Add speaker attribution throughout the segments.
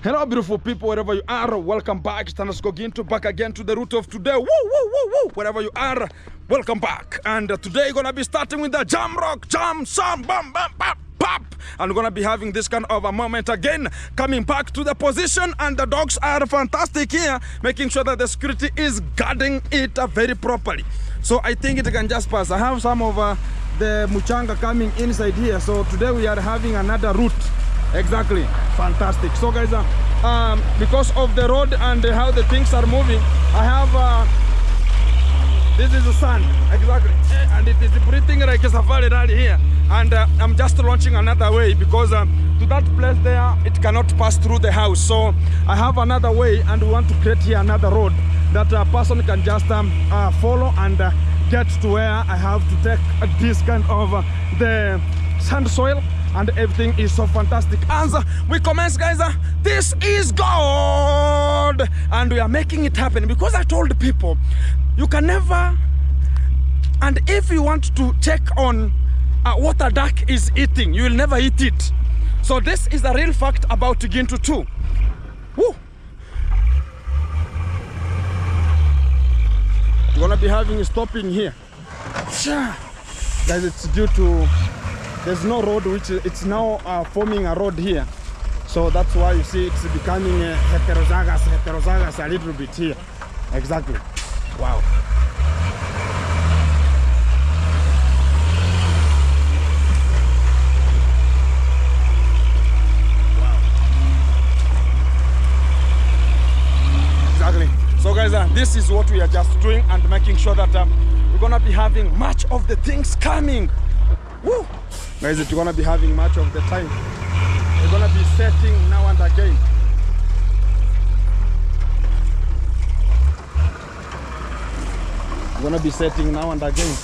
Speaker 1: Hello beautiful people, wherever you are, welcome back. Back again to the root of today. Woo, woo, woo, woo. Wherever you are, welcome back. And today gonna be starting with the jam rock, jam, sam, bam, bam, bam, pop. And we're gonna be having this kind of a moment again, coming back to the position, and the dogs are fantastic here, making sure that the security is guarding it very properly. So I think it can just pass. I have some of the muchanga coming inside here. So today we are having another route. Exactly, fantastic. So guys, because of the road and how the things are moving, I have this is the sun, exactly, and it is breathing like a safari rally here. And I'm just launching another way because to that place there, it cannot pass through the house. So I have another way, and we want to create here another road that a person can just follow and get to where I have to take this kind of the sand soil. And everything is so fantastic. And we commence, guys. This is God, and we are making it happen because I told people you can never, and if you want to check on what a duck is eating, you will never eat it. So this is the real fact about Gintu 2. Woo. We're gonna be having stopping here, guys. It's due to there's no road, which it's now forming a road here. So that's why you see it's becoming heterozygous a little bit here. Exactly. Wow. Exactly. So guys, this is what we are just doing and making sure that we're gonna be having much of the things coming. Woo! Guys, we're gonna be having much of the time. We're gonna be setting now and again. We're gonna be setting now and again.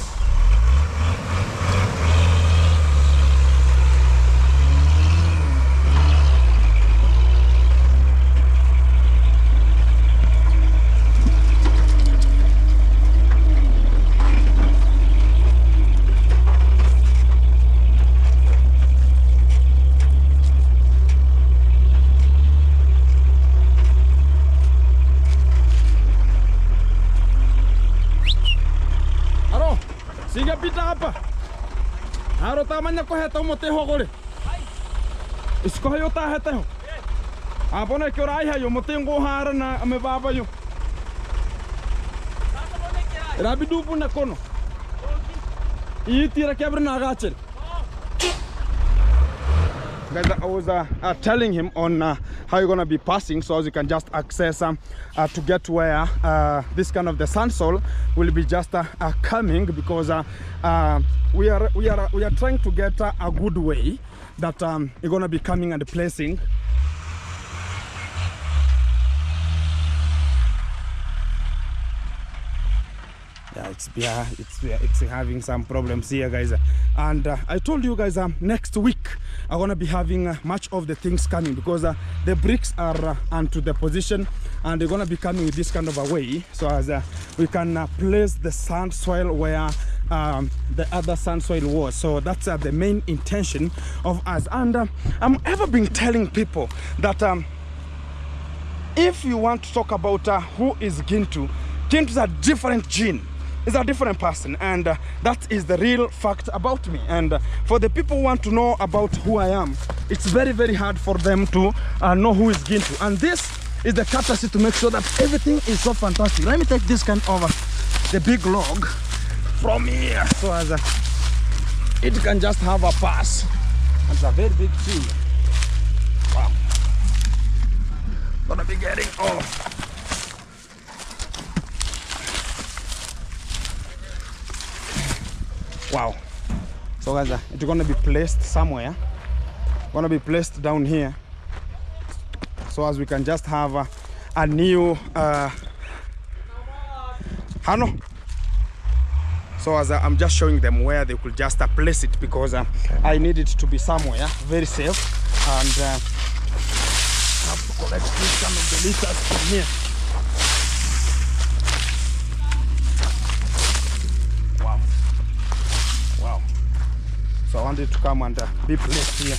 Speaker 1: Siga pita hapa. Haro tamanya ko heta mo teho gore. Isko hayo ta heta ho. Apone kyo rai hayo mo tengo hara na me baba yo. Rabi dupu na kono. Itira kebra na gacher. Guys, I was telling him on how you're gonna be passing, so as you can just access to get where this kind of the sand soil will be just coming, because we are trying to get a good way that you're gonna be coming and placing. Yeah, it's having some problems here, guys. And I told you guys next week I'm gonna be having much of the things coming, because the bricks are onto the position, and they're gonna be coming with this kind of a way, so as we can place the sand soil where the other sand soil was. So that's the main intention of us. And I'm ever been telling people that if you want to talk about who is Gintu is a different gene. Is a different person, and that is the real fact about me. And for the people who want to know about who I am, it's very, very hard for them to know who is Gintu. And this is the courtesy to make sure that everything is so fantastic. Let me take this kind of the big log from here, so as it can just have a pass. It's a very big tree. Wow. Gonna be getting wow. So guys, it's gonna be placed somewhere. Gonna be placed down here, so as we can just have a new Hano. So as I'm just showing them where they could just place it, because I need it to be somewhere very safe, and have to collect some of the litters from here. So I wanted to come and be placed here.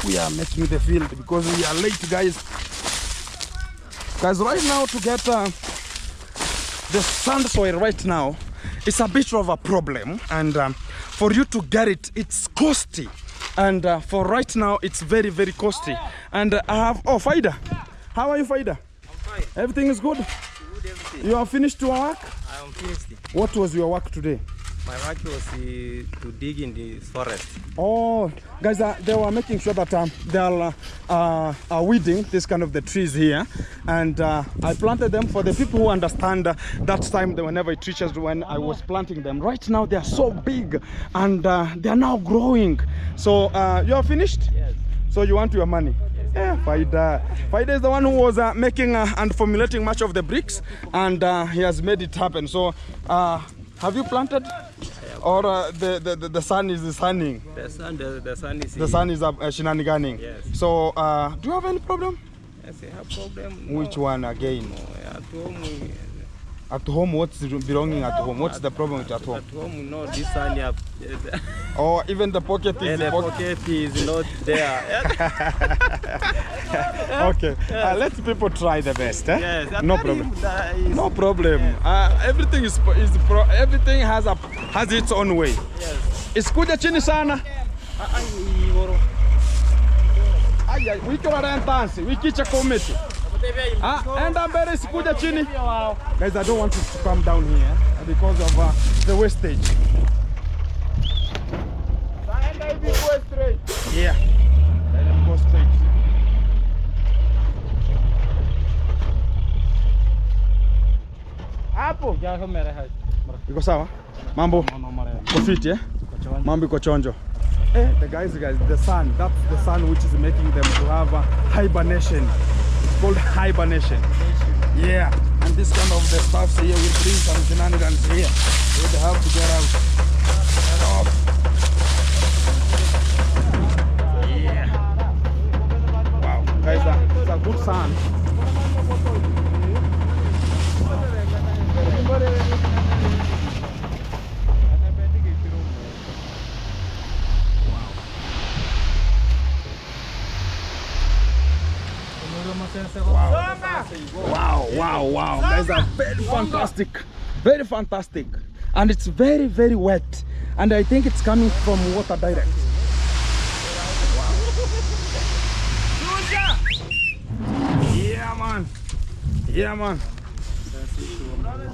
Speaker 1: we are making the field because we are late, guys. Guys, right now to get the sand soil right now, it's a bit of a problem, and for you to get it, it's costly. And for right now, it's very, very costly. And I have, oh, Faida. How are you, Faida?
Speaker 2: I'm fine.
Speaker 1: Everything is good?
Speaker 2: Good, everything.
Speaker 1: You are finished your work?
Speaker 2: I am finished.
Speaker 1: What was your work today?
Speaker 2: My work was to dig in the forest.
Speaker 1: Oh, guys, they were making sure that they are weeding this kind of the trees here, and I planted them for the people who understand that time whenever it reaches when I was planting them. Right now they are so big and they are now growing. So you are finished?
Speaker 2: Yes.
Speaker 1: So you want your money? Yeah, Faida is the one who was making and formulating much of the bricks, and he has made it happen. So have you planted? Or the sun is sunning?
Speaker 2: The sun is...
Speaker 1: The sun is shenaniganing?
Speaker 2: Yes.
Speaker 1: So, do you have any problem?
Speaker 2: Yes, I have problem.
Speaker 1: Which one again?
Speaker 2: At home...
Speaker 1: At home, what's belonging at home? What's the problem with at home?
Speaker 2: At home, no, this sun...
Speaker 1: Or even the pocket is...
Speaker 2: the pocket is not there.
Speaker 1: Okay, let people try the best. Eh?
Speaker 2: Yes,
Speaker 1: no problem. No problem.
Speaker 2: Yes.
Speaker 1: Everything everything has its own way.
Speaker 2: Yes.
Speaker 1: Isikuja chini sana. Aya, wiki wa rentansi, wiki cha komiti. Enda mbele isikuja chini. Guys, I don't want it to come down here because of the wastage. Yeah. Let them go straight. Hapo. Iko sawa? Mambo? Iko fit, eh? Mambo iko chonjo. The guys, the sun, that's the sun which is making them to have a hibernation. It's called hibernation. Yeah. And this kind of the stuff here will bring some shenanigans here. They have to get out. Get off. Yeah. Wow. Guys, it's a good sun. Wow. Guys are very fantastic, and it's very, very wet, and I think it's coming from water direct. Wow. Yeah man.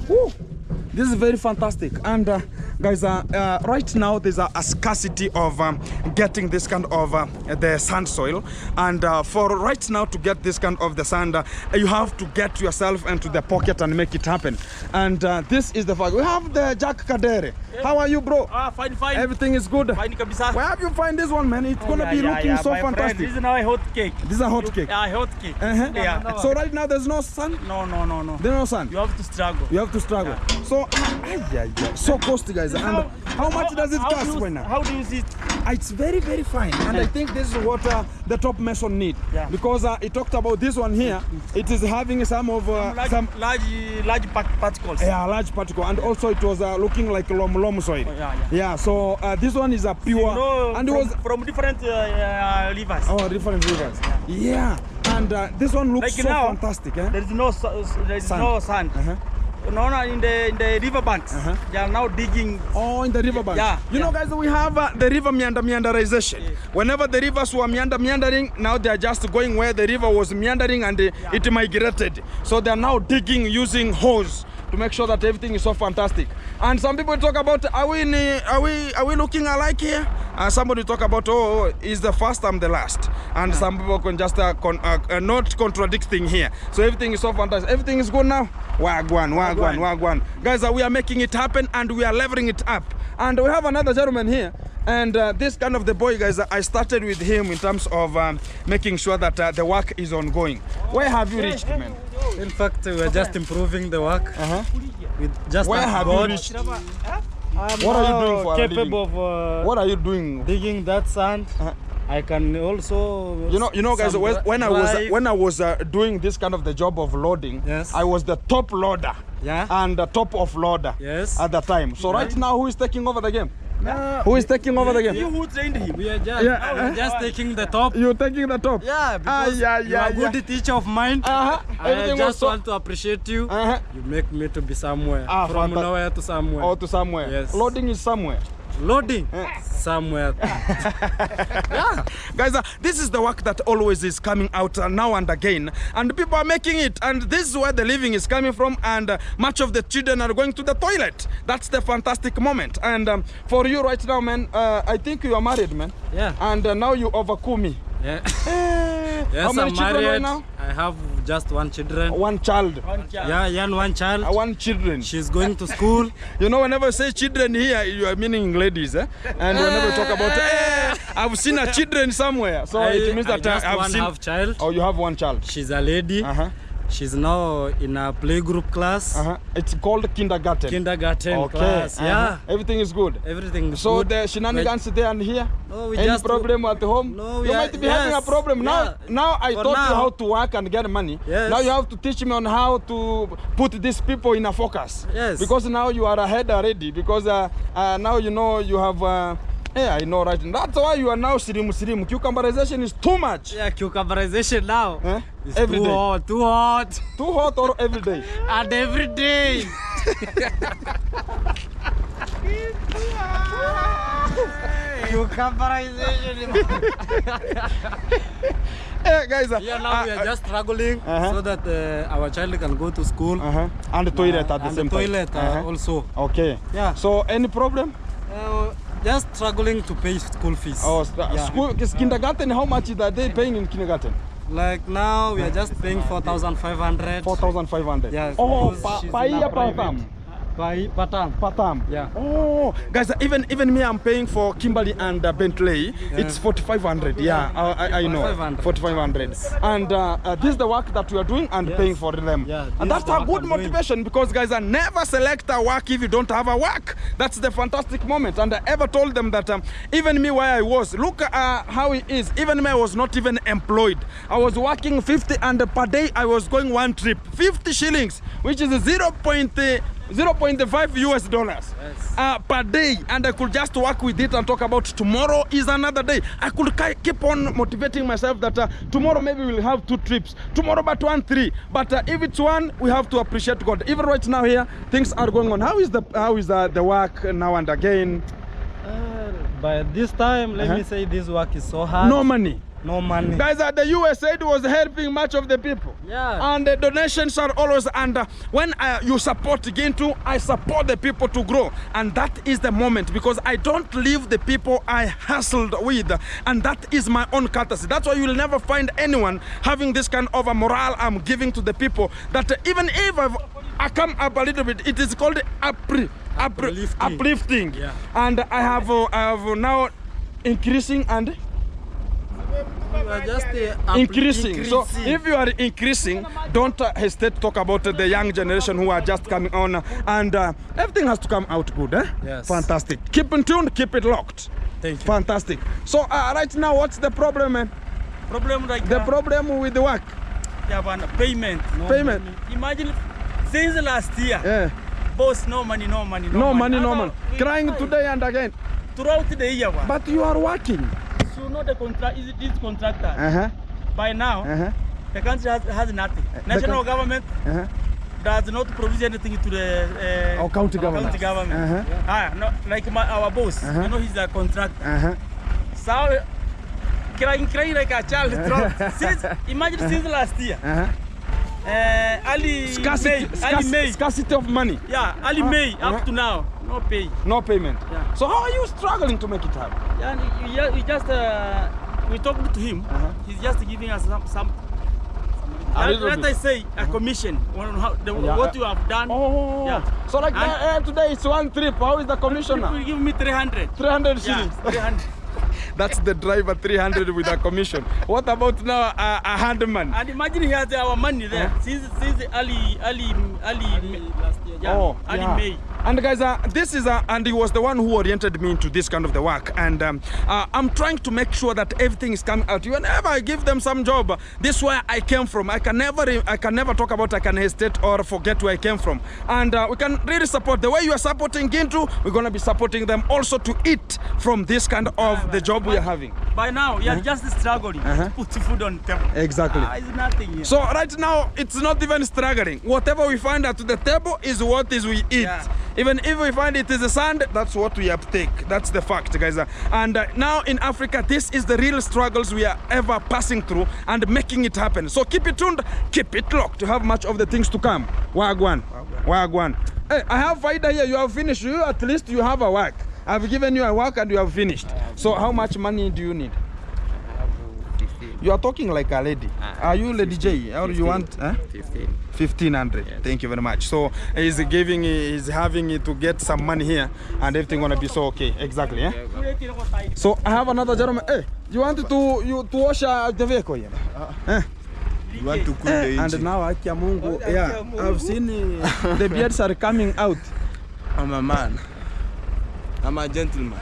Speaker 1: Woo. This is very fantastic, and guys, right now there's a scarcity of getting this kind of the sand soil, and for right now to get this kind of the sand, you have to get yourself into the pocket and make it happen. And this is the fact. We have the Jack Kadere. Yeah. How are you, bro?
Speaker 2: Fine.
Speaker 1: Everything is good.
Speaker 2: Fine, kabisa.
Speaker 1: Where have you find this one, man? It's gonna be looking so fantastic.
Speaker 2: Friend, this is now a hot cake.
Speaker 1: This is a hot cake.
Speaker 2: Yeah, hot cake.
Speaker 1: Yeah. So right now there's no sun.
Speaker 2: No.
Speaker 1: There's no sun.
Speaker 2: You have to struggle.
Speaker 1: Yeah. So so costly, guys. And how much does it cost right now?
Speaker 2: How do you see it?
Speaker 1: It's very, very fine, and I think this is what the top mason need. Yeah. Because he talked about this one here. It is having some of some
Speaker 2: large particles.
Speaker 1: Yeah, large particle, and also it was looking like loam soil. Yeah. So this one is a pure, and it was
Speaker 2: from different rivers.
Speaker 1: Oh, different rivers. Yeah. And this one looks like so now, fantastic. Eh?
Speaker 2: There is no sand. No, in the river banks. They are now digging.
Speaker 1: Oh, in the river banks.
Speaker 2: Yeah.
Speaker 1: You know, guys, we have the river meanderization. Yeah. Whenever the rivers were meandering, now they are just going where the river was meandering, and it migrated. So they are now digging using hose to make sure that everything is so fantastic. And some people talk about, are we looking alike here? Somebody talk about, is the first I'm the last. And some people can just not contradicting here. So everything is so fantastic. Everything is good now. Wagwan. Guys, we are making it happen, and we are leveling it up. And we have another gentleman here. And this kind of the boy, guys, I started with him in terms of making sure that the work is ongoing. Where have you reached, man?
Speaker 3: In fact, we are just improving the work.
Speaker 1: Where have you reached? What are you doing for
Speaker 3: capable of
Speaker 1: what are you doing?
Speaker 3: Digging that sand. I can also,
Speaker 1: you know, guys. When I was doing this kind of the job of loading,
Speaker 3: yes,
Speaker 1: I was the top loader, and the top of loader,
Speaker 3: yes,
Speaker 1: at the time. So right now, who is taking over the game? Who is taking over the game?
Speaker 2: You who trained him?
Speaker 3: We are just,
Speaker 1: Yeah,
Speaker 3: we are just taking the top.
Speaker 1: You're taking the top?
Speaker 3: Yeah, because you are a good teacher of mine. I
Speaker 1: Everything was
Speaker 3: just
Speaker 1: so...
Speaker 3: want to appreciate you. You make me to be somewhere.
Speaker 1: Ah,
Speaker 3: From
Speaker 1: fantastic.
Speaker 3: nowhere to somewhere.
Speaker 1: Or to somewhere.
Speaker 3: Yes.
Speaker 1: Loading is somewhere.
Speaker 3: Loading somewhere.
Speaker 1: Guys, this is the work that always is coming out now and again, and people are making it, and this is where the living is coming from, and much of the children are going to the toilet. That's the fantastic moment. And for you right now, man, I think you are married, man.
Speaker 3: Yeah.
Speaker 1: And now you overcome me.
Speaker 3: Yeah.
Speaker 1: Yes, how many
Speaker 3: I'm
Speaker 1: children
Speaker 3: married.
Speaker 1: right now?
Speaker 3: I have just one children.
Speaker 1: One child.
Speaker 3: Yeah, one child.
Speaker 1: One children.
Speaker 3: She's going to school.
Speaker 1: You know, whenever you say children here, you are meaning ladies, eh? And whenever we talk about, I've seen a children somewhere, so it means that I've seen.
Speaker 3: Half child.
Speaker 1: Oh, you have one child.
Speaker 3: She's a lady. She's now in a playgroup class.
Speaker 1: It's called kindergarten.
Speaker 3: Kindergarten class. Yeah.
Speaker 1: Everything is good.
Speaker 3: Everything is
Speaker 1: so
Speaker 3: good.
Speaker 1: the shenanigans there and here.
Speaker 3: No, we
Speaker 1: Any
Speaker 3: just
Speaker 1: problem at home?
Speaker 3: No,
Speaker 1: you might be having a problem now. Now I taught you how to work and get money.
Speaker 3: Yes.
Speaker 1: Now you have to teach me on how to put these people in a focus.
Speaker 3: Yes.
Speaker 1: Because now you are ahead already. Because now you know you have. Yeah, I know, right? And that's why you are now sirimu. Cucumberization is too much.
Speaker 3: Yeah, cucumberization now. It's
Speaker 1: every
Speaker 3: too
Speaker 1: day.
Speaker 3: hot, too hot.
Speaker 1: Too hot or every day?
Speaker 3: And every day. Cucumberization.
Speaker 1: Hey, guys.
Speaker 3: Yeah, now we are just struggling so that our child can go to school.
Speaker 1: And the toilet at the
Speaker 3: and
Speaker 1: same
Speaker 3: the
Speaker 1: time.
Speaker 3: toilet also.
Speaker 1: Okay.
Speaker 3: Yeah.
Speaker 1: So any problem?
Speaker 3: Just struggling to pay school fees.
Speaker 1: Oh, school kindergarten. How much are they paying in kindergarten?
Speaker 3: Like now we are just paying 4,500.
Speaker 1: 4,500.
Speaker 3: Yes.
Speaker 1: Oh,
Speaker 3: because she's
Speaker 1: per
Speaker 3: in a
Speaker 1: year, per
Speaker 3: private.
Speaker 1: term.
Speaker 3: Per term.
Speaker 1: Per term.
Speaker 3: Yeah.
Speaker 1: Oh, guys, even me, I'm paying for Kimberly and Bentley. It's 4,500. Yeah, I know. 4,500. And this is the work that we are doing and paying for them.
Speaker 3: Yeah,
Speaker 1: and that's a good motivation because guys, I never select a work if you don't have a work. That's the fantastic moment. And I ever told them that even me where I was, look how it is. Even me, I was not even employed. I was working 50 and per day I was going one trip. 50 shillings, which is 0.5 US dollars per day, and I could just work with it and talk about tomorrow is another day. I could keep on motivating myself that tomorrow maybe we'll have 2 trips, tomorrow but 1, 3, but if it's 1, we have to appreciate God. Even right now here, things are going on. How is the work now and again?
Speaker 3: By this time, let me say this work is so hard.
Speaker 1: No money.
Speaker 3: No money.
Speaker 1: Guys, the USAID was helping much of the people.
Speaker 3: Yeah.
Speaker 1: And the donations are always, and when you support Gintu, I support the people to grow. And that is the moment, because I don't leave the people I hustled with. And that is my own courtesy. That's why you'll never find anyone having this kind of a morale I'm giving to the people. That even if I come up a little bit, it is called uplifting.
Speaker 3: Yeah.
Speaker 1: And I have now increasing and
Speaker 3: Just
Speaker 1: increasing. So if you are increasing, don't hesitate to talk about the young generation who are just coming on, and everything has to come out good.
Speaker 3: Yes.
Speaker 1: Fantastic. Keep in tune, keep it locked.
Speaker 3: Thank you.
Speaker 1: Fantastic. So right now, what's the problem, man?
Speaker 2: Problem like
Speaker 1: The problem with the work?
Speaker 2: Yeah, but payment.
Speaker 1: Payment.
Speaker 2: Imagine since last year,
Speaker 1: Yeah.
Speaker 2: boss, no money, no money,
Speaker 1: No money, no
Speaker 2: How
Speaker 1: money.
Speaker 2: about we
Speaker 1: Crying
Speaker 2: try
Speaker 1: today and again.
Speaker 2: throughout the year.
Speaker 1: But you are working.
Speaker 2: So not the contract is this contractor. By now, the country has nothing. National government does not provide anything to the
Speaker 1: County government.
Speaker 2: No, like our boss, you know, he's a contractor. So crying like a child. Imagine since last year. Early May.
Speaker 1: Scarcity of money.
Speaker 2: Yeah, early May up to now, no pay.
Speaker 1: No payment.
Speaker 2: Yeah.
Speaker 1: So how are you struggling to make it happen?
Speaker 2: Yeah, we just we talked to him. He's just giving us some let I say a commission on how what you have done.
Speaker 1: Oh,
Speaker 2: yeah.
Speaker 1: So like today it's 1 trip. How is the commission now?
Speaker 2: Will give me 300.
Speaker 1: 300
Speaker 2: Yeah,
Speaker 1: shillings.
Speaker 2: 300.
Speaker 1: That's the driver, 300 with a commission. What about now a handman?
Speaker 2: And imagine he has our money there since early
Speaker 3: last year.
Speaker 2: May.
Speaker 1: And guys, this is and he was the one who oriented me into this kind of the work. And I'm trying to make sure that everything is coming out. Whenever I give them some job, this is where I came from. I can never talk about, I can hesitate or forget where I came from. And we can really support the way you are supporting Gintu. We're gonna be supporting them also to eat from this kind of the job we are having.
Speaker 2: By now, we are just struggling to put food on the table.
Speaker 1: Exactly.
Speaker 2: It's nothing here.
Speaker 1: So right now, it's not even struggling. Whatever we find at the table is what is we eat.
Speaker 2: Yeah.
Speaker 1: Even if we find it is a sand, that's what we uptake. That's the fact, guys. And now in Africa, this is the real struggles we are ever passing through and making it happen. So keep it tuned, keep it locked to have much of the things to come. Wagwan. Wagwan. Hey, I have Faida here. You have finished. You at least you have a work. I've given you a work and you have finished. So how much money do you need? You are talking like a lady. Are you Lady J? Or 15, you want? 1500. Yes. Thank you very much. So he's having to get some money here, and everything gonna be so okay. Exactly. Eh? So I have another gentleman. Hey, you want to wash the vehicle here?
Speaker 4: You want to cool the engine?
Speaker 1: And now yeah, I've seen the beards are coming out.
Speaker 4: I'm a man. I'm a gentleman.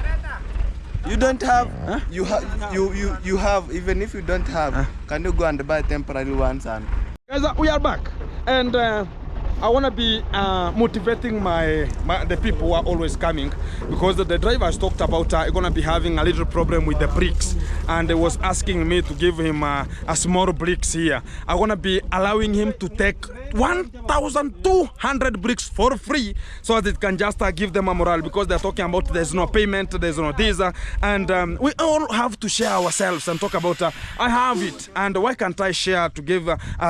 Speaker 4: You don't have, you have, even if you don't have, can you go and buy temporary ones? And
Speaker 1: guys, we are back, and I want to be motivating the people who are always coming, because the drivers talked about going to be having a little problem with the bricks, and they was asking me to give him a small bricks here. I want to be allowing him to take 1,200 bricks for free, so that it can just give them a morale, because they're talking about there's no payment, there's no this, and we all have to share ourselves and talk about I have it, and why can't I share to give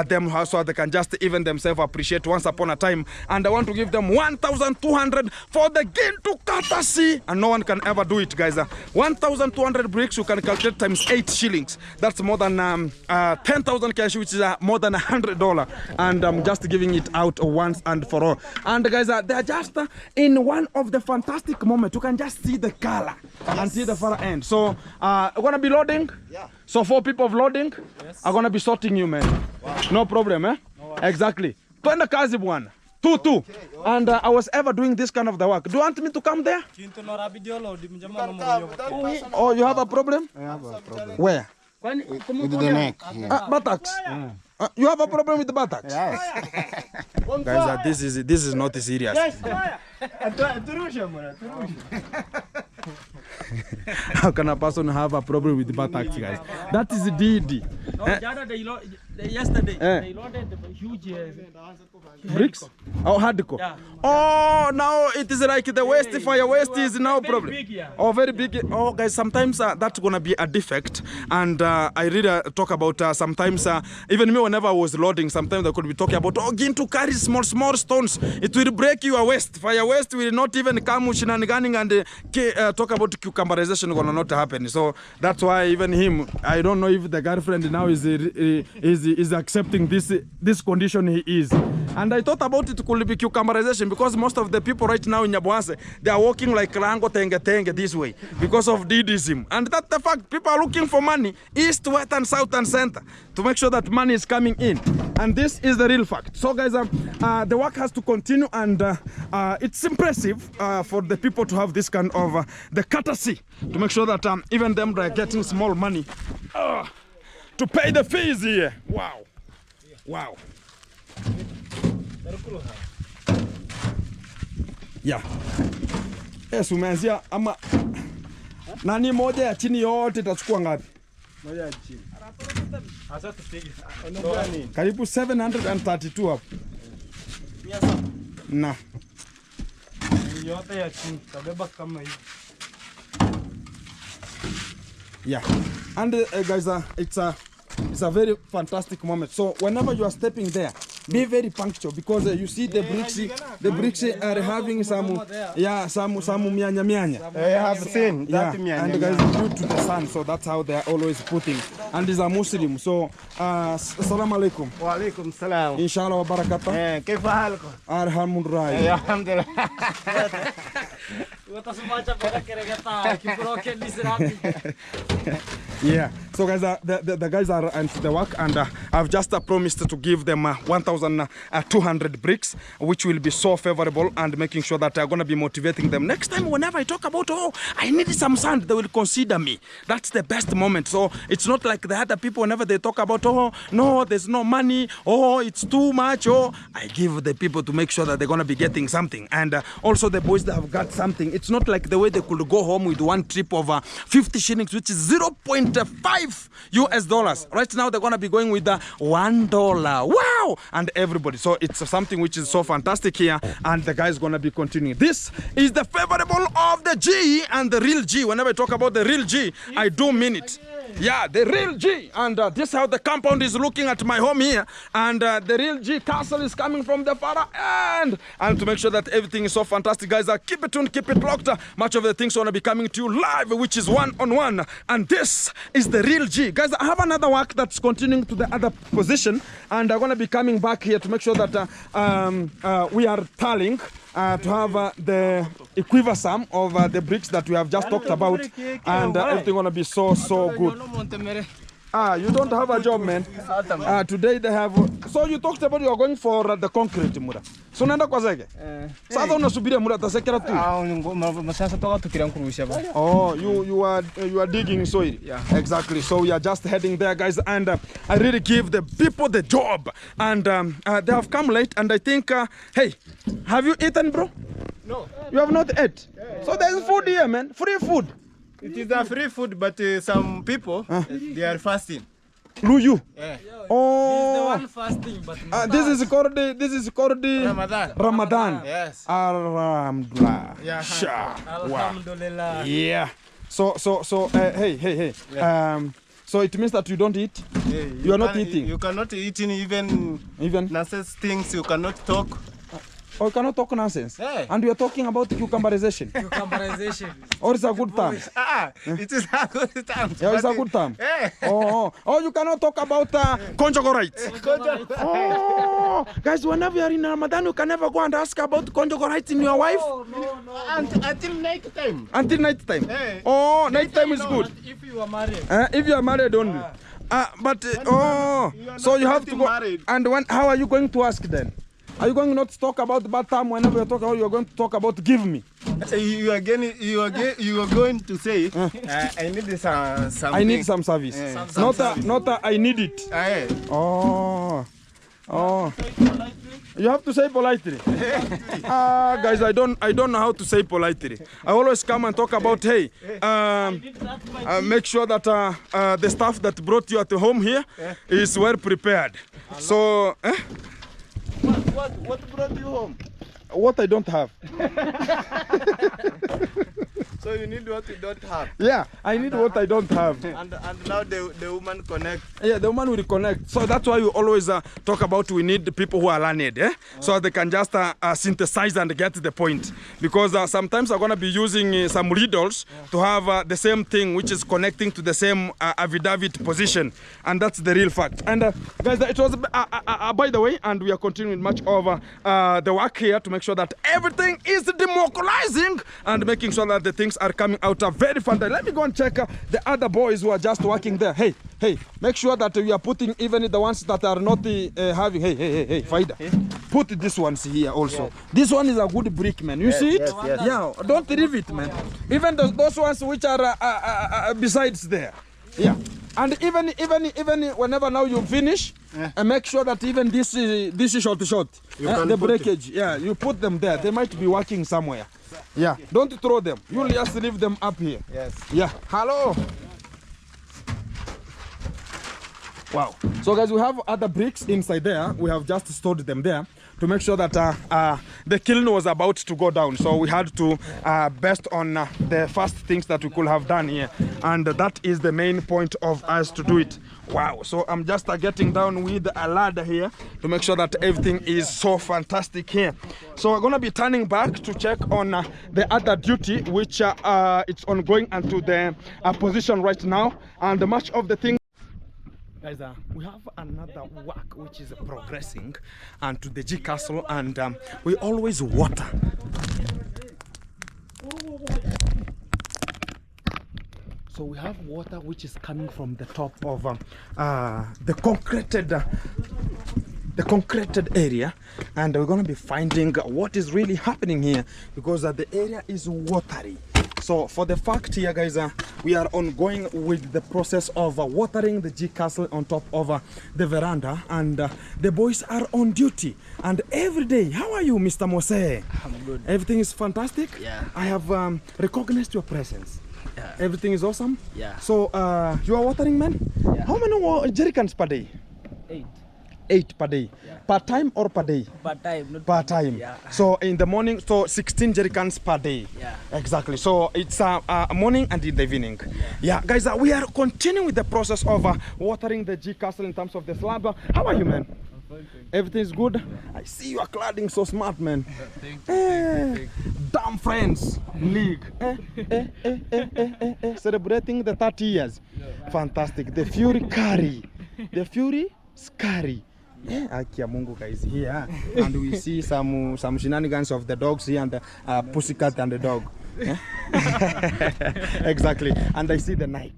Speaker 1: them so they can just even themselves appreciate once upon a time. And I want to give them 1,200 for the Gintu courtesy, and no one can ever do it, guys. 1,200 bricks, you can calculate times 8 shillings. That's more than 10,000 cash, which is more than $100, and I'm just giving it out once and for all. And guys, they're just in one of the fantastic moments. You can just see the color and see the far end. So I'm gonna be loading. So 4 people of loading are gonna be sorting you, man. No problem, eh? Exactly. Twende kazi bwana. 2. And I was ever doing this kind of the work. Do you want me to come there? Oh, you have a problem?
Speaker 4: I have a problem.
Speaker 1: Where?
Speaker 4: With the neck.
Speaker 1: Buttocks. You have a problem with the buttocks?
Speaker 4: Yes.
Speaker 1: Guys, this is not serious. How can a person have a problem with the buttocks, guys? That is DD.
Speaker 2: No, yesterday they loaded huge
Speaker 1: bricks. Oh, hardcore. Yeah. Oh, now it is like the waste. Fire waste is now problem.
Speaker 2: Big, yeah.
Speaker 1: Oh, very big. Oh, guys, sometimes that's gonna be a defect, and I really talk about sometimes even me whenever I was loading, sometimes I could be talking about Gintu carry small stones. It will break your waste. Fire waste will not even come shenaniganing and talk about cucumberization gonna not happen. So that's why even him, I don't know if the girlfriend now is accepting this condition he is. And I thought about it could be cucumberization, because most of the people right now in Nyabuase, they are walking like Rango Tenge this way because of Didism. And that's the fact. People are looking for money east, west, and south, and center to make sure that money is coming in. And this is the real fact. So guys, the work has to continue, and it's impressive for the people to have this kind of the courtesy to make sure that even them are getting small money to pay the fees here. Wow. Wow. Yeah. Yes, umeanzia ama nani moja ya chini yote itachukua ngapi?
Speaker 3: Moja ya chini. Acha tupige.
Speaker 1: Karibu 732 hapo. Na.
Speaker 3: Yote ya chini tabeba kama hivi.
Speaker 1: Yeah. And guys, it's a very fantastic moment. So whenever you are stepping there, be very punctual, because you see the bricks are having some mianya.
Speaker 4: I have seen that mianya.
Speaker 1: And guys, due to the sun, so that's how they are always putting. And he's a Muslim, so assalamu alaikum.
Speaker 4: Wa alaikum salam.
Speaker 1: Inshallah wa barakatuh.
Speaker 4: كيف حالكم؟
Speaker 1: Alhamdulillah.
Speaker 4: Alhamdulillah.
Speaker 1: Yeah. So guys, the guys are into the work, and I've just promised to give them 1,200 bricks, which will be so favorable and making sure that I'm going to be motivating them. Next time, whenever I talk about, oh, I need some sand, they will consider me. That's the best moment. So it's not like the other people, whenever they talk about, oh, no, there's no money, oh, it's too much, oh, I give the people to make sure that they're going to be getting something. And also the boys that have got something. It's not like the way they could go home with one trip of 50 shillings, which is 0.5 US dollars. Right now, they're going to be going with $1. Wow! And everybody. So it's something which is so fantastic here. And the guy's going to be continuing. This is the favorable of the G and the real G. Whenever I talk about the real G, I do mean it. Yeah, the real G. And this is how the compound is looking at my home here. And the real G castle is coming from the far end. And to make sure that everything is so fantastic, guys, keep it tuned, keep it locked. Much of the things want to be coming to you live, which is one-on-one. And this is the real G. Guys, I have another work that's continuing to the other position. And I'm going to be coming back here to make sure that we are tallying to have the equivalent of the bricks that we have just talked about. And everything going to be so good. You don't have a job, man. Today they have. So you talked about you are going for the concrete, Mura. So nanda kwa zege. Sasa unasubiria Mura tasekera tu. Oh, you are digging soil. Yeah. Exactly. So we are just heading there, guys, and I really give the people the job, and they have come late, and I think, hey, have you eaten, bro?
Speaker 3: No.
Speaker 1: You have not ate. So there's food here, man. Free food.
Speaker 4: It is a free food, but some people, they are fasting.
Speaker 1: You?
Speaker 4: Yeah.
Speaker 1: Oh.
Speaker 2: He's the one fasting, but
Speaker 1: this is called the
Speaker 4: Ramadan.
Speaker 1: Ramadan.
Speaker 4: Yes.
Speaker 1: Alhamdulillah.
Speaker 4: Yeah.
Speaker 2: Alhamdulillah.
Speaker 1: Yeah. So hey. Yeah. So it means that you don't eat?
Speaker 4: Yeah,
Speaker 1: you are not eating?
Speaker 4: You cannot eat even nonsense things, you cannot talk.
Speaker 1: Oh, you cannot talk nonsense?
Speaker 4: Hey.
Speaker 1: And you are talking about cucumberization?
Speaker 2: Cucumberization.
Speaker 1: Or it's a good time?
Speaker 4: It is a good time.
Speaker 1: Yeah, it's a good time?
Speaker 4: Hey.
Speaker 1: Oh, you cannot talk about conjugal rights? Oh, guys, whenever you are in Ramadan, you can never go and ask about conjugal rights in your wife?
Speaker 4: No. Until night time.
Speaker 1: Until night time?
Speaker 4: Hey.
Speaker 1: Oh, night time is good.
Speaker 2: If you are married.
Speaker 1: If you are married only. So you have to go.
Speaker 4: Married.
Speaker 1: And how are you going to ask then? Are you going not to talk about the bad time whenever you talk about? You are going to talk about give me.
Speaker 4: You are going to say I need some.
Speaker 1: I need some service. Not I need it. Oh. You have to say politely. Guys, I don't know how to say politely. I always come and talk about, hey, make sure that the staff that brought you at the home here is well prepared. So.
Speaker 4: What brought you home?
Speaker 1: What I don't have.
Speaker 4: So you need what you don't have.
Speaker 1: Yeah, I need what I don't have.
Speaker 4: And now the woman connect.
Speaker 1: Yeah, the woman will connect. So that's why we always talk about we need people who are learned, so they can just synthesize and get the point. Because sometimes I'm going to be using some riddles to have the same thing, which is connecting to the same affidavit position. And that's the real fact. And guys, it was, by the way, and we are continuing much of the work here to make sure that everything is democratizing and making sure that the things are coming out very fantastic. Let me go and check the other boys who are just working there. Hey, make sure that we are putting even the ones that are not having. Hey, Faida. Put these ones here also. Yes. This one is a good brick, man. You see it? Yes. Yeah, don't leave it, man. Even those ones which are besides there. Yeah. And even whenever now you finish, make sure that even this is short. The breakage. Yeah, you put them there. They might be working somewhere. Yeah, don't throw them. You just leave them up here.
Speaker 4: Yes.
Speaker 1: Yeah. Hello. Wow. So guys, we have other bricks inside there. We have just stored them there to make sure that the kiln was about to go down. So we had to best on the first things that we could have done here. And that is the main point of us to do it. Wow. So I'm just getting down with a ladder here to make sure that everything is so fantastic here. So we're going to be turning back to check on the other duty, which it's ongoing and to the position right now. And much of the things. Guys, we have another work which is progressing and to the G Castle, and we always water. So we have water which is coming from the top of the concreted area, and we're going to be finding what is really happening here, because the area is watery. So for the fact here, guys, we are ongoing with the process of watering the G Castle on top of the veranda, and the boys are on duty. And every day, how are you, Mr. Mose?
Speaker 2: I'm good.
Speaker 1: Everything is fantastic?
Speaker 2: Yeah.
Speaker 1: I have recognized your presence.
Speaker 2: Yeah.
Speaker 1: Everything is awesome?
Speaker 2: Yeah.
Speaker 1: So you are watering, man?
Speaker 2: Yeah.
Speaker 1: How many jerrycans per day?
Speaker 2: 8.
Speaker 1: 8 per day.
Speaker 2: Yeah.
Speaker 1: Per time or per day?
Speaker 2: Per time. Not
Speaker 1: Per time.
Speaker 2: Yeah.
Speaker 1: So in the morning, so 16 jerrycans per day.
Speaker 2: Yeah.
Speaker 1: Exactly. So it's morning and in the evening. Yeah, guys, we are continuing with the process of watering the G Castle in terms of the slab. How are you, man? Everything is good. I see you are cladding so smart, man.
Speaker 3: Thank you.
Speaker 1: Damn friends league. Celebrating the 30 years. Fantastic. The Fury carry. The Fury scary. Akia Mungu guys here, and we see some shenanigans of the dogs here, and the pussycat and the dog. Exactly. And I see the Nike.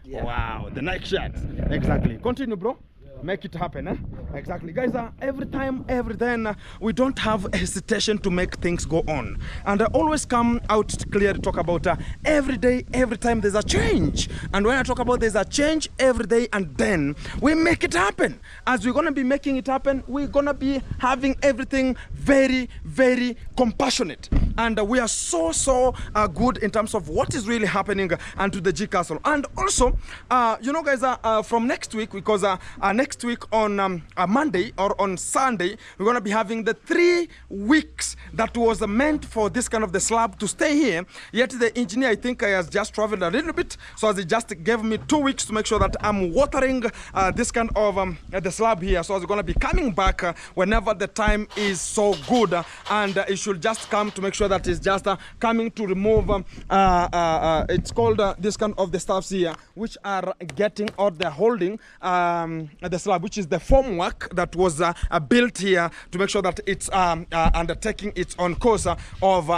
Speaker 2: Yeah.
Speaker 1: Wow, the Nike shirt. Exactly. Continue, bro. Make it happen, Exactly, guys. Every time, every then, we don't have hesitation to make things go on, and I always come out clear to talk about every day, every time there's a change. And when I talk about there's a change every day, and then we make it happen. As we're gonna be making it happen, we're gonna be having everything very, very compassionate, and we are so good in terms of what is really happening and to the G Castle. And also, you know, guys, from next week, because next week on a Monday or on Sunday, we're going to be having the 3 weeks that was meant for this kind of the slab to stay here. Yet the engineer, I think, has just traveled a little bit, so they just gave me 2 weeks to make sure that I'm watering this kind of the slab here. So it's going to be coming back whenever the time is so good, and it should just come to make sure that it's just coming to remove it's called this kind of the stuffs here, which are getting or they're holding the slab, which is the formwork that was built here to make sure that it's undertaking its own course of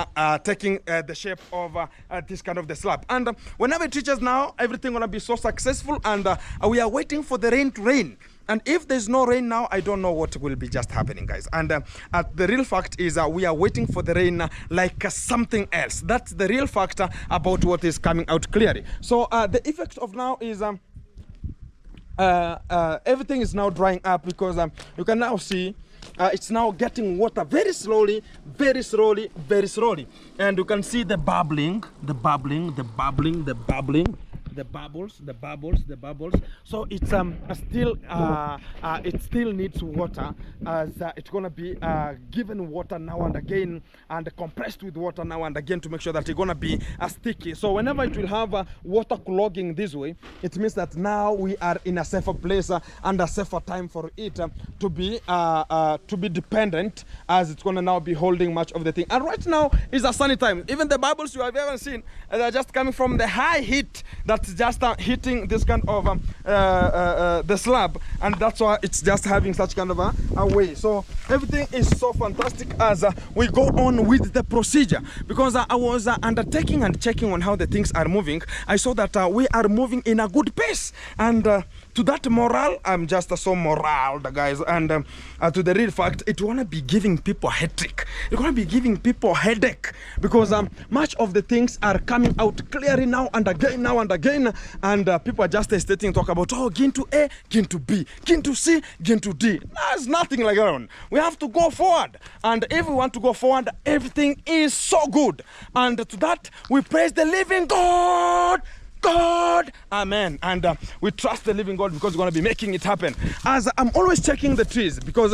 Speaker 1: taking the shape of this kind of the slab. And whenever it reaches now, everything gonna be so successful, and we are waiting for the rain to rain. And if there's no rain now, I don't know what will be just happening, guys. And the real fact is we are waiting for the rain like something else. That's the real factor about what is coming out clearly. So the effect of now is everything is now drying up, because you can now see it's now getting water very slowly, very slowly, very slowly. And you can see the bubbling, the bubbling, the bubbling, the bubbling, the bubbles, the bubbles, the bubbles. So it's still it still needs water, as it's gonna be given water now and again, and compressed with water now and again to make sure that it's gonna be sticky. So whenever it will have water clogging this way, it means that now we are in a safer place and a safer time for it to be dependent, as it's gonna now be holding much of the thing. And right now is a sunny time. Even the bubbles you have ever seen, they're just coming from the high heat that's just hitting this kind of the slab, and that's why it's just having such kind of a way. So everything is so fantastic as we go on with the procedure, because I was undertaking and checking on how the things are moving. I saw that we are moving in a good pace, and to that morale, I'm just so morale, guys. And to the real fact, it wanna be giving people headache. It's gonna be giving people headache, because much of the things are coming out clearly now and again, and people are just hesitating to talk about, oh, Gintu A, Gintu B, Gintu C, Gintu D. There's nothing like that. We have to go forward, and if we want to go forward, everything is so good. And to that, we praise the living God. Amen. And we trust the living God, because we're going to be making it happen. As I'm always checking the trees, because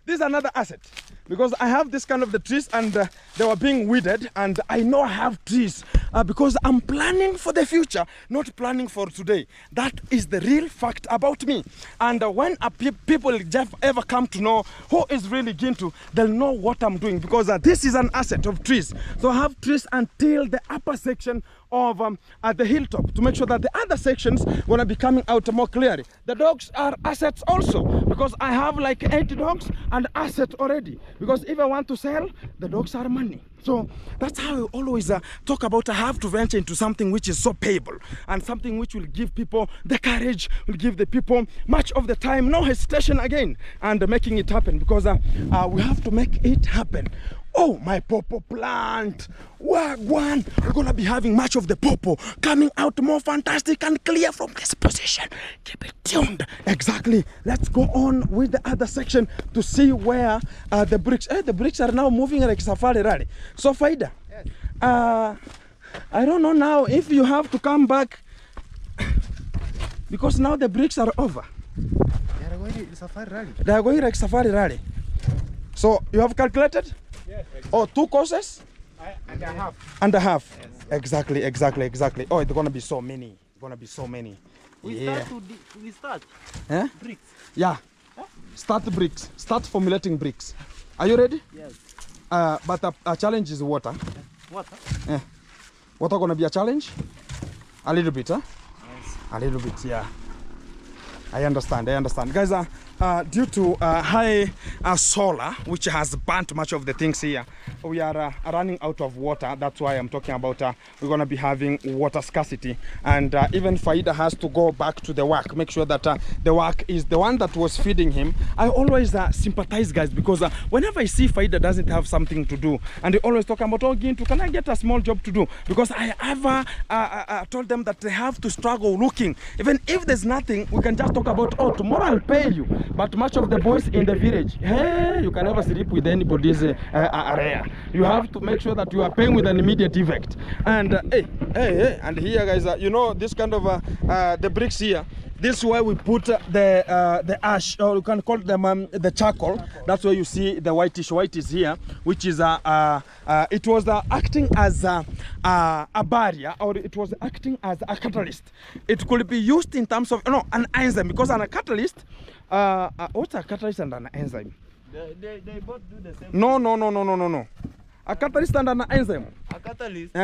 Speaker 1: this is another asset, because I have this kind of the trees, and they were being weeded, and I know I have trees because I'm planning for the future, not planning for today. That is the real fact about me. And when people ever come to know who is really Gintu, they'll know what I'm doing, because this is an asset of trees. So I have trees until the upper section of at the hilltop, to make sure that the other sections gonna be coming out more clearly. The dogs are assets also, because I have like 80 dogs and asset already, because if I want to sell, the dogs are money. So that's how I always talk about I have to venture into something which is so payable and something which will give people the courage, will give the people much of the time, no hesitation again, and making it happen, because we have to make it happen. Oh, my pawpaw plant. Wagwan. We're going to be having much of the pawpaw coming out more fantastic and clear from this position. Keep it tuned. Exactly. Let's go on with the other section to see where the bricks. The bricks are now moving like safari rally. So, Faida, yes. I don't know now if you have to come back because now the bricks are over.
Speaker 3: They are going safari rally.
Speaker 1: They are going like safari rally. So, you have calculated?
Speaker 3: Yes, exactly.
Speaker 1: Oh, 2 courses?
Speaker 3: And a half.
Speaker 1: And a half.
Speaker 3: Yes.
Speaker 1: Exactly. Oh, it's gonna be so many. It's gonna be so many.
Speaker 2: We start.
Speaker 1: Eh?
Speaker 2: Bricks.
Speaker 1: Yeah.
Speaker 2: Huh?
Speaker 1: Start bricks. Start formulating bricks. Are you ready?
Speaker 2: Yes.
Speaker 1: But a challenge is water.
Speaker 2: Water?
Speaker 1: Water gonna be a challenge? A little bit, huh?
Speaker 2: Yes.
Speaker 1: A little bit, yeah. I understand. Guys, due to high solar, which has burnt much of the things here, we are running out of water. That's why I'm talking about we're going to be having water scarcity. And even Faida has to go back to the work, make sure that the work is the one that was feeding him. I always sympathize, guys, because whenever I see Faida doesn't have something to do, and they always talk about, oh, Gintu, can I get a small job to do? Because I ever told them that they have to struggle looking. Even if there's nothing, we can just talk about, oh, tomorrow I'll pay you. But much of the boys in the village, hey, you can never sleep with anybody's area. You have to make sure that you are paying with an immediate effect. And hey, and here, guys, you know, this kind of the bricks here. This is where we put the ash, or you can call them the charcoal. That's where you see the white is here, which is it was acting as a barrier, or it was acting as a catalyst. It could be used in terms of an enzyme, because a catalyst. What's a catalyst and an enzyme?
Speaker 4: They both do the same.
Speaker 1: No. A catalyst and an enzyme.
Speaker 4: A catalyst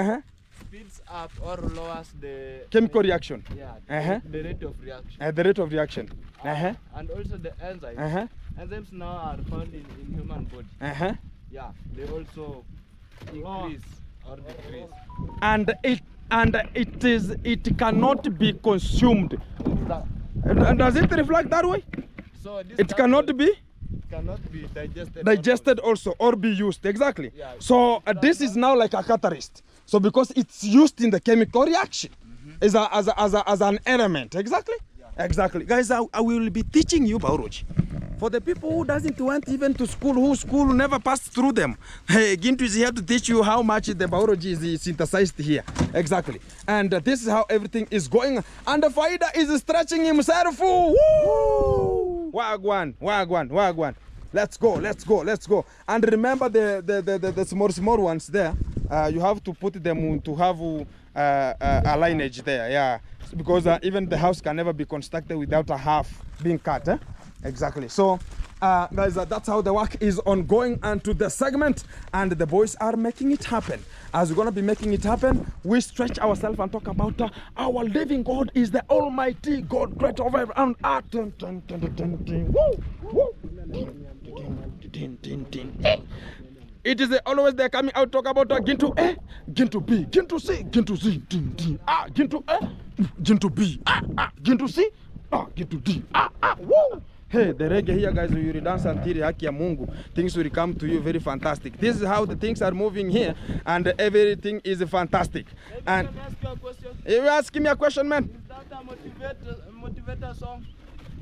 Speaker 4: speeds up or lowers the
Speaker 1: chemical reaction.
Speaker 4: Yeah. The rate of reaction.
Speaker 1: The rate of reaction.
Speaker 4: And also the enzymes. Enzymes now are found in human body. Yeah. They also increase or decrease.
Speaker 1: And it cannot be consumed. And does it reflect that way?
Speaker 4: So this
Speaker 1: it cannot be
Speaker 4: digested
Speaker 1: also, or be used. Exactly.
Speaker 4: Yeah.
Speaker 1: So this is now like a catalyst. So because it's used in the chemical reaction as an element. Exactly. Yeah. Exactly. Guys, I will be teaching you biology. For the people who doesn't went even to school, who school never passed through them, hey, Gintu is here to teach you how much the biology is synthesized here. Exactly. And this is how everything is going. And the Faida is stretching himself. Woo! Wagwan. Let's go. And remember the small ones there. You have to put them to have a lineage there. Yeah. Because even the house can never be constructed without a half being cut. Exactly. So, guys, that's how the work is ongoing and to the segment, and the boys are making it happen. As we're going to be making it happen, we stretch ourselves and talk about our living God is the Almighty God, great over and it is always they're coming out talk about Gintu A, Gintu B, Gintu C, Gintu Z, Gintu A, Gintu B, Gintu C, Gintu D, woo! Hey, the reggae here, guys, you will dance until haki ya Mungu. Things will come to you very fantastic. This is how the things are moving here, and everything is fantastic. And
Speaker 4: can I ask you a question?
Speaker 1: You asking me a question, man?
Speaker 4: Is that a motivator song?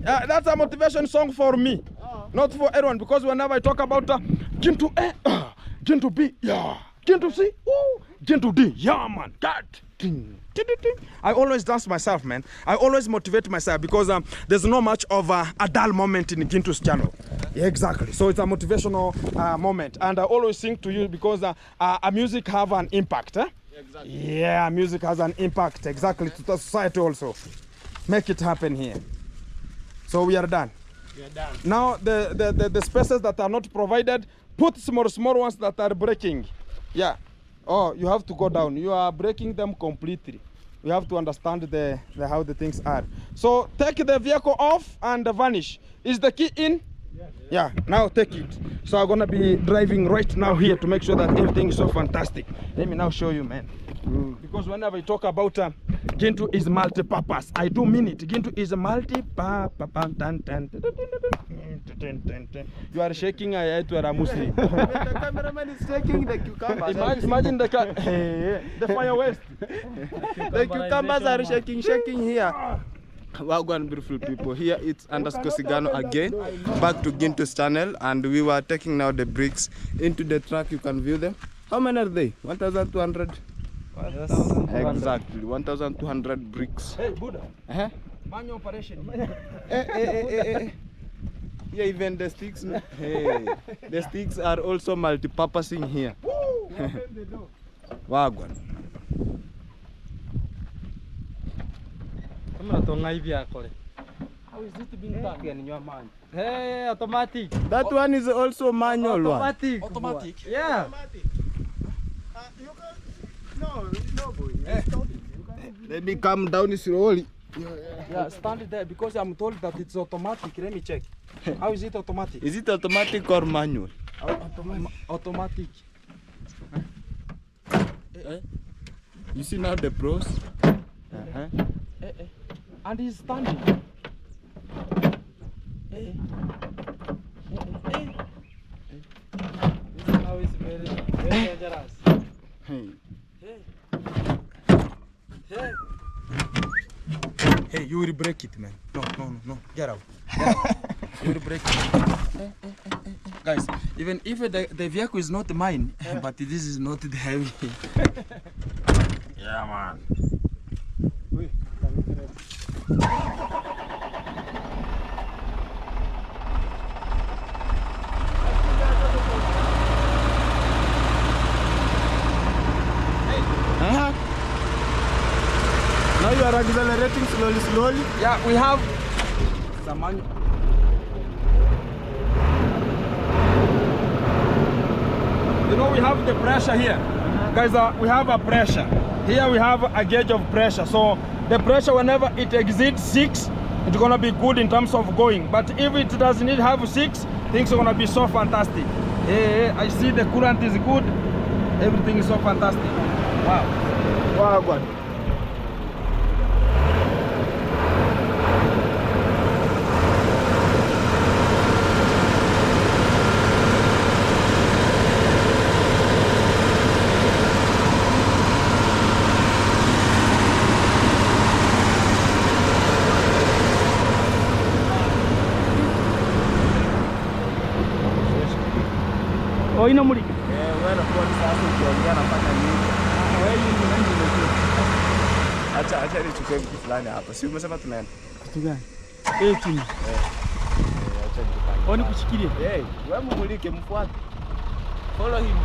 Speaker 1: That's a motivation song for me, not for everyone. Because whenever I talk about Gintu A, Gintu B, yeah, Gintu C, Gintu D, yeah, man, God. I always dance myself, man. I always motivate myself because there's not much of a dull moment in Gintu's channel. Yeah, exactly. So it's a motivational moment. And I always sing to you because music have an impact.
Speaker 4: Exactly.
Speaker 1: Yeah, music has an impact. Exactly. To the society also. Make it happen here. So we are done.
Speaker 4: We are done.
Speaker 1: Now the spaces that are not provided, put small ones that are breaking. Yeah. Oh, you have to go down. You are breaking them completely. You have to understand how the things are. So take the vehicle off and vanish. Is the key in? Yeah, now take it. So I'm gonna be driving right now here to make sure that everything is so fantastic. Let me now show you, man. Because whenever I talk about Gintu is multi-purpose, I do mean it. Gintu is multi-purpose. You are shaking a head to a Muslim.
Speaker 4: The cameraman is shaking the cucumbers.
Speaker 1: Imagine the fire waste.
Speaker 4: The cucumbers are shaking here. Wagwan, beautiful people. Here it's underscore Sigano again. Back to Gintu's channel, and we were taking now the bricks into the truck. You can view them. How many are they? 1,200. Exactly, 1,200 bricks.
Speaker 1: Hey, Buddha. Manual operation.
Speaker 4: Yeah, even the sticks. Hey, the sticks are also multi-purposing here. Wagwan.
Speaker 2: How is it being done in your mind? Hey, automatic.
Speaker 4: That one is also manual one.
Speaker 2: Automatic. Yeah.
Speaker 4: No, boy. Let me come down slowly.
Speaker 2: Yeah, stand it there because I'm told that it's automatic. Let me check. How is it automatic?
Speaker 4: Is it automatic or manual?
Speaker 2: Automatic.
Speaker 4: You see now the pros?
Speaker 2: And he's standing. This now is very dangerous.
Speaker 1: Hey, you will break it, man. No. Get out. You will break it. Guys, even if the vehicle is not mine, but this is not the heavy. Yeah, man.
Speaker 4: Now you are accelerating slowly.
Speaker 1: Yeah, we have some money. You know, we have the pressure here. Guys, we have a pressure. Here we have a gauge of pressure. So the pressure, whenever it exceeds 6, it's gonna be good in terms of going. But if it doesn't have 6, things are gonna be so fantastic. Hey, I see the coolant is good. Everything is so fantastic. Wow.
Speaker 4: Wow, God.
Speaker 2: Oh, ina muri.
Speaker 4: Wewe kwa sasa ukiongea nafanya nini? Wewe ni nani? Acha nichukue kitu fulani hapa. Si umesema tunaenda?
Speaker 2: Kitu gani? Chini.
Speaker 4: Acha nipande.
Speaker 2: Oni kushikilia.
Speaker 4: Wewe mumulike, mfuate. Follow him.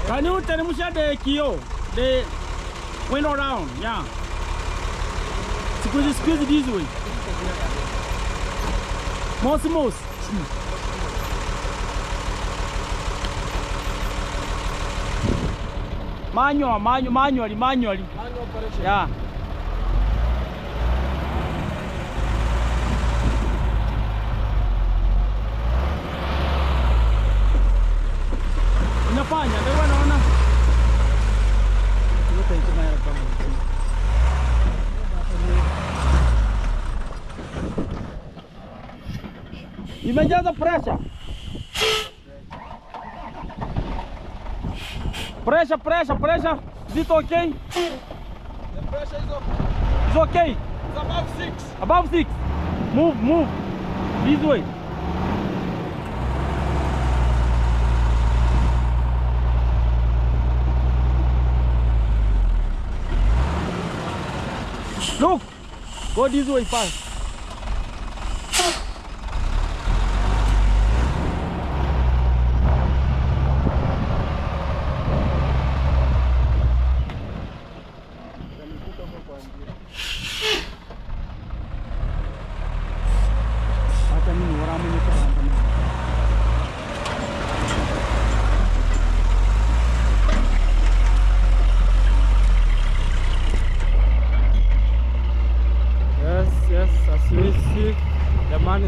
Speaker 2: Can you tell me the kio? The window down, yeah. Squeeze this way. Most. Manually. Manual operation. Yeah. Inafanya, ndio naona. Yote iko na kama. Imejaza pressure. Pressure. Is it okay?
Speaker 1: The pressure is okay.
Speaker 2: It's okay.
Speaker 1: It's above 6.
Speaker 2: Above 6. Move. This way. Look. Go this way fast.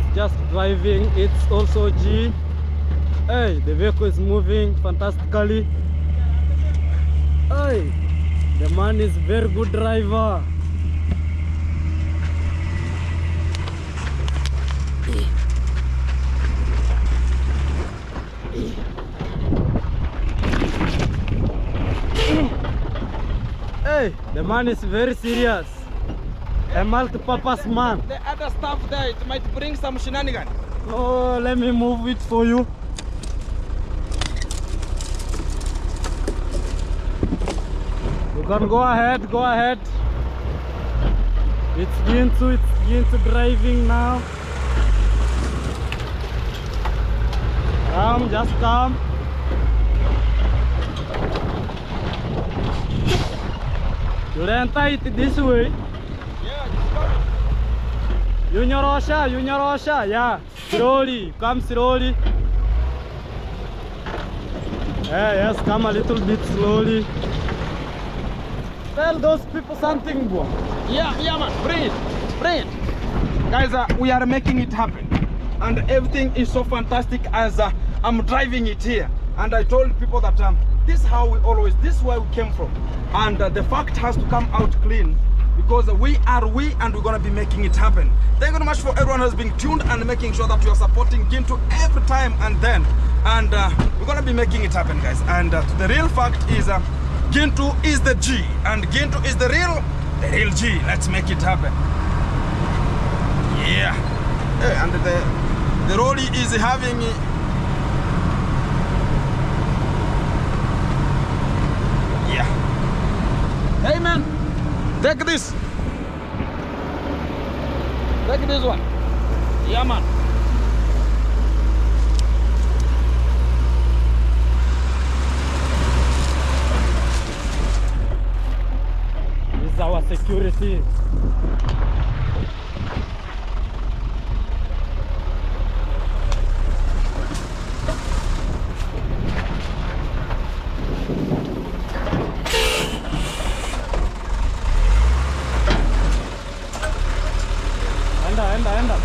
Speaker 3: is just driving. It's also G. Hey, the vehicle is moving fantastically. Hey, the man is very good driver. Hey, the man is very serious. A multi-purpose man.
Speaker 1: The other stuff there, it might bring some shenanigans.
Speaker 3: Oh, let me move it for you. You can go ahead, go ahead. It's Gintu driving now. Come, just come. You enter it this way.
Speaker 1: Yeah, it's coming.
Speaker 3: Unyorosha, yeah. Slowly, come slowly. Yes, come a little bit slowly. Tell those people something, bro.
Speaker 1: Yeah, man, bring it. Guys, we are making it happen. And everything is so fantastic as I'm driving it here. And I told people that this is how this is where we came from. And the fact has to come out clean because we and we're gonna be making it happen. Thank you very much for everyone who has been tuned and making sure that you are supporting Gintu every time and then. And we're gonna be making it happen, guys. And the real fact is Gintu is the G and Gintu is the real G. Let's make it happen. Yeah. And the rollie is having hey man, take this. Take this one. Yeah man.
Speaker 3: This is our security. Enda.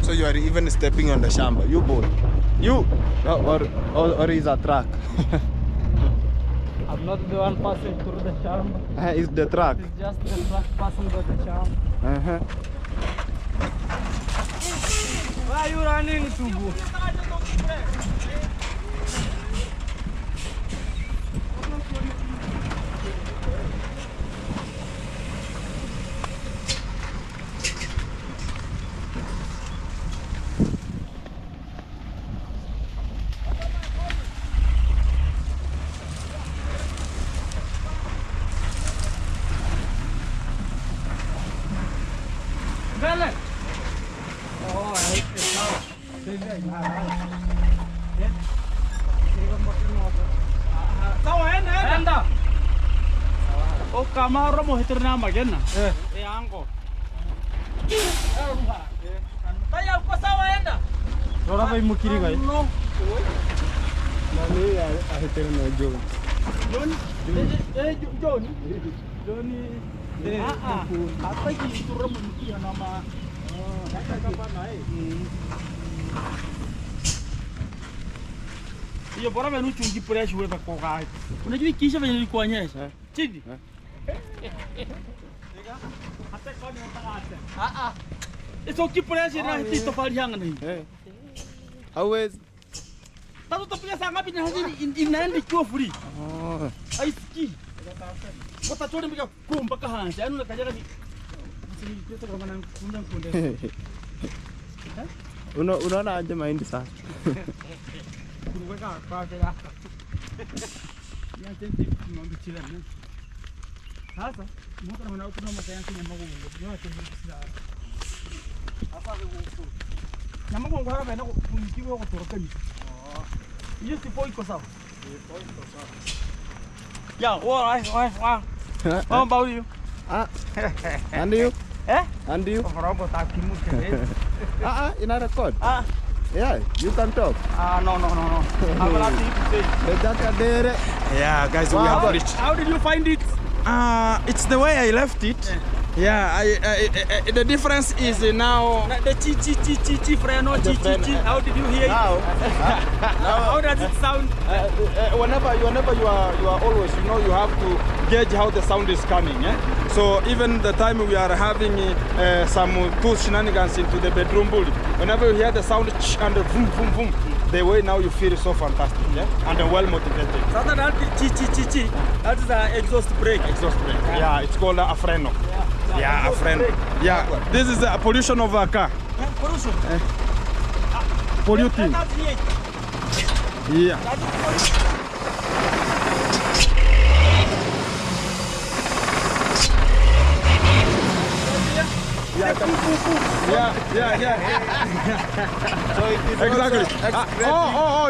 Speaker 4: So you are even stepping on the shamba, you boy. You or is a truck?
Speaker 3: I'm not the one passing through the charm.
Speaker 4: It's the truck.
Speaker 3: It's just the truck passing by the charm. Where are you running to, bro?
Speaker 2: Enda. Oh, kamera mau hitung nama gena. Angko. Tanya aku sawa enda.
Speaker 3: Orang apa yang kiri guys?
Speaker 4: Nani akhirnya no John.
Speaker 2: Johnny. Apa sih itu orang mungkin nama? Kapan naik? Iya, bora menu chungi pura shule pa kokai. Unajua kisha venye nilikuonyesha? Chidi. Hata kwa ni unataka. Eso kipura shule na hiti tofali hanga nahi.
Speaker 4: Hawezi.
Speaker 2: Sasa utapiga saa ngapi na hazini inaenda kiwa free? Aisiki. Watachora mpaka mpaka hansi. Yaani unakajaga ni pesa kama na kunda kunde.
Speaker 4: Unaona aje mahindi sasa?
Speaker 2: Kuruweka kwa kaya. Yantenzi ngombe chila ni. Sasa mmoja na mwanao kuna masayansi ya magongo. Yote ni sisa. Hapa nguvu. Na magongo hapa na kumikiwa kwa torokani. Hiyo sipo iko sawa. Sipo iko sawa. Ya, wa. How about you?
Speaker 4: And you?
Speaker 2: Eh?
Speaker 4: And you?
Speaker 2: Overall,
Speaker 4: In a record. Yeah, you can talk.
Speaker 2: No. I'm allowed to say.
Speaker 1: Yeah, guys, we have reached.
Speaker 2: How did you find it?
Speaker 1: It's the way I left it. Yeah, the difference is now.
Speaker 2: The chi, freno, chi. How did you hear it? How does it sound?
Speaker 1: Whenever you are always, you have to gauge how the sound is coming. So even the time we are having some cool shenanigans into the bedroom bully, whenever you hear the sound and the boom, boom, boom, the way now you feel so fantastic, and well motivated.
Speaker 2: So that chi, that is the exhaust brake.
Speaker 1: Exhaust brake. Yeah, it's called a freno. Yeah, a freno. Yeah, this is the pollution of a car.
Speaker 2: Pollution.
Speaker 1: Polluting. Yeah. Yeah.
Speaker 4: So it is
Speaker 1: Exactly.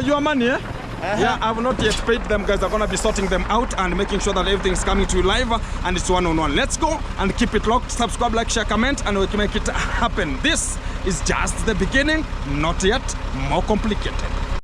Speaker 1: Your money, eh? Yeah, I've not yet paid them, guys. I'm gonna be sorting them out and making sure that everything's coming to you live and it's one-on-one. Let's go and keep it locked. Subscribe, like, share, comment, and we can make it happen. This is just the beginning, not yet more complicated.